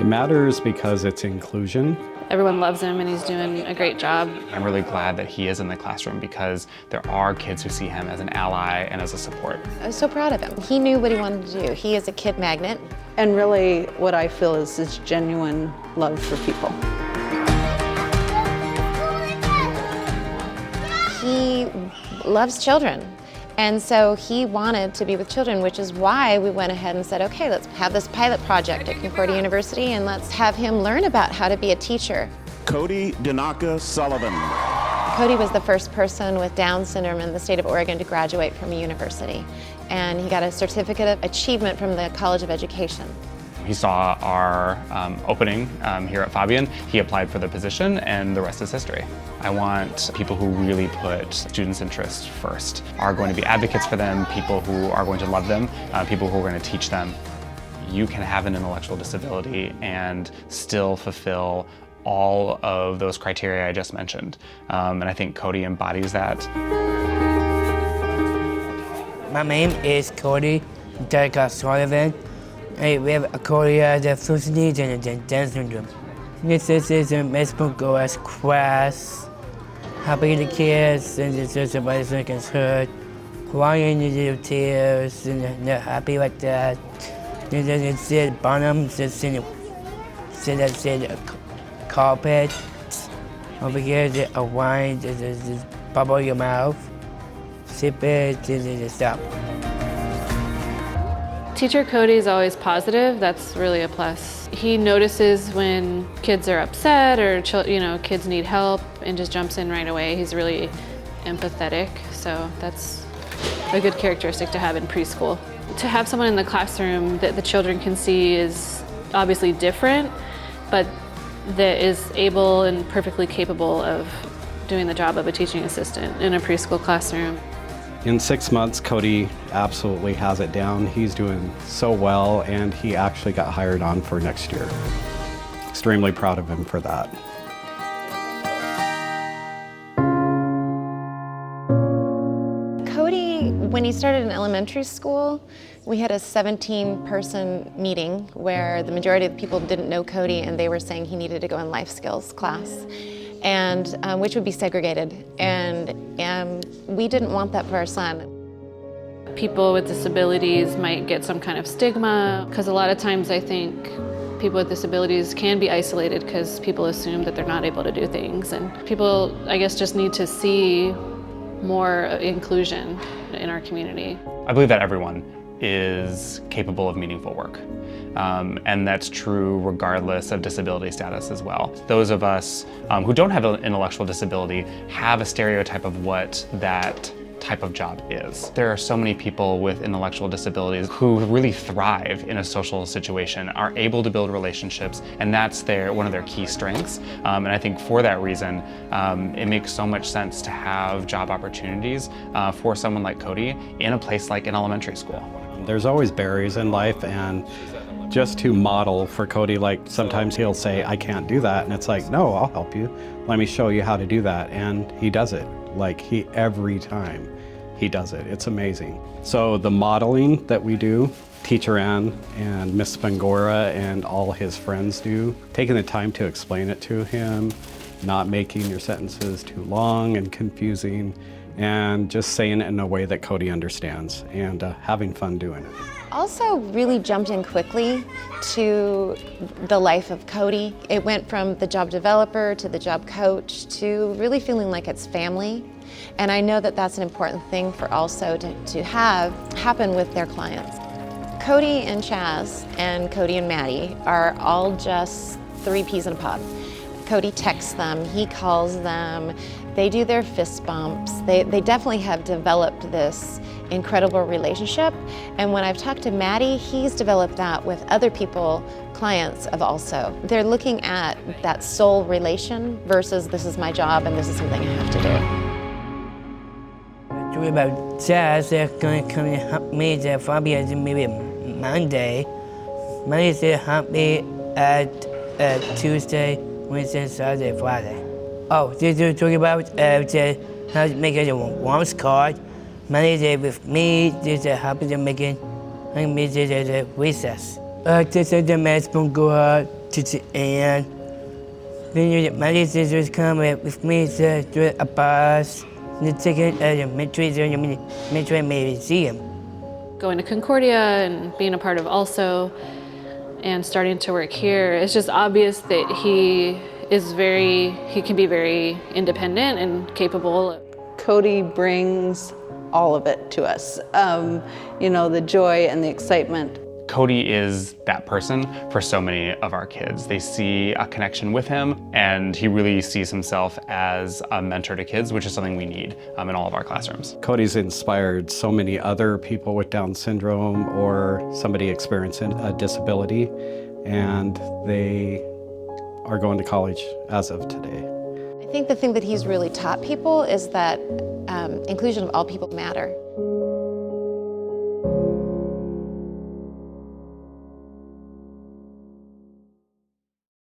matters because it's inclusion. Everyone loves him and he's doing a great job. I'm really glad that he is in the classroom because there are kids who see him as an ally and as a support. I was so proud of him. He knew what he wanted to do. He is a kid magnet. And really what I feel is his genuine love for people. He loves children. And so he wanted to be with children, which is why we went ahead and said, okay, let's have this pilot project at Concordia University and let's have him learn about how to be a teacher. Cody Danaka Sullivan. Cody was the first person with Down syndrome in the state of Oregon to graduate from a university. And he got a certificate of achievement from the College of Education. He saw our opening here at Fabian. He applied for the position and the rest is history. I want people who really put students' interests first, are going to be advocates for them, people who are going to love them, people who are going to teach them. You can have an intellectual disability and still fulfill all of those criteria I just mentioned. And I think Cody embodies that. My name is Cody Danaka Sullivan. I live Cody has a first needs and Down syndrome. This is a medical goals class, helping the kids and the somebody gets hurt, crying in the tears and they're happy like that. And then it's the bottom, just in the carpet. Over here, there's a wine, there's bubble in your mouth. Sip it, and then stop. Teacher Cody is always positive. That's really a plus. He notices when kids are upset or kids need help and just jumps in right away. He's really empathetic, so that's a good characteristic to have in preschool. To have someone in the classroom that the children can see is obviously different, but that is able and perfectly capable of doing the job of a teaching assistant in a preschool classroom. In 6 months, Cody absolutely has it down. He's doing so well, and he actually got hired on for next year. Extremely proud of him for that. Cody, when he started in elementary school, we had a 17-person meeting where the majority of the people didn't know Cody and they were saying he needed to go in life skills class, and which would be segregated. And we didn't want that for our son. People with disabilities might get some kind of stigma, because a lot of times I think people with disabilities can be isolated because people assume that they're not able to do things. And people, I guess, just need to see more inclusion in our community. I believe that everyone is capable of meaningful work. And that's true regardless of disability status as well. Those of us who don't have an intellectual disability have a stereotype of what that type of job is. There are so many people with intellectual disabilities who really thrive in a social situation, are able to build relationships, and that's one of their key strengths. And I think for that reason, it makes so much sense to have job opportunities for someone like Cody in a place like an elementary school. There's always barriers in life, and just to model for Cody, like sometimes he'll say, I can't do that. And it's like, no, I'll help you. Let me show you how to do that. And he does it. Like every time he does it. It's amazing. So the modeling that we do, Teacher Ann and Miss Spangora and all his friends do, taking the time to explain it to him, not making your sentences too long and confusing, and just saying it in a way that Cody understands, and having fun doing it. Also really jumped in quickly to the life of Cody. It went from the job developer to the job coach to really feeling like it's family. And I know that that's an important thing for also to have happen with their clients. Cody and Chaz and Cody and Maddie are all just 3 peas in a pod. Cody texts them, he calls them, they do their fist bumps. They definitely have developed this incredible relationship. And when I've talked to Maddie, he's developed that with other people, clients of also. They're looking at that soul relation versus this is my job and this is something I have to do. Talking about Chaz, they're going to come and help me at Fabian maybe Monday. Monday's going to help me at Tuesday, Wednesday, Saturday, Friday. Oh, they're talking about how to make a warmth card. Monday with me, there's a helping them making, and me there's a recess. This is the medical go and then my sisters come with me to a bus. The second elementary, so make sure I maybe see him. Going to Concordia and being a part of Also and starting to work here, it's just obvious that he can be very independent and capable. Cody brings all of it to us. You know, the joy and the excitement. Cody is that person for so many of our kids. They see a connection with him, and he really sees himself as a mentor to kids, which is something we need in all of our classrooms. Cody's inspired so many other people with Down syndrome or somebody experiencing a disability, and they are going to college as of today. I think the thing that he's really taught people is that inclusion of all people matter.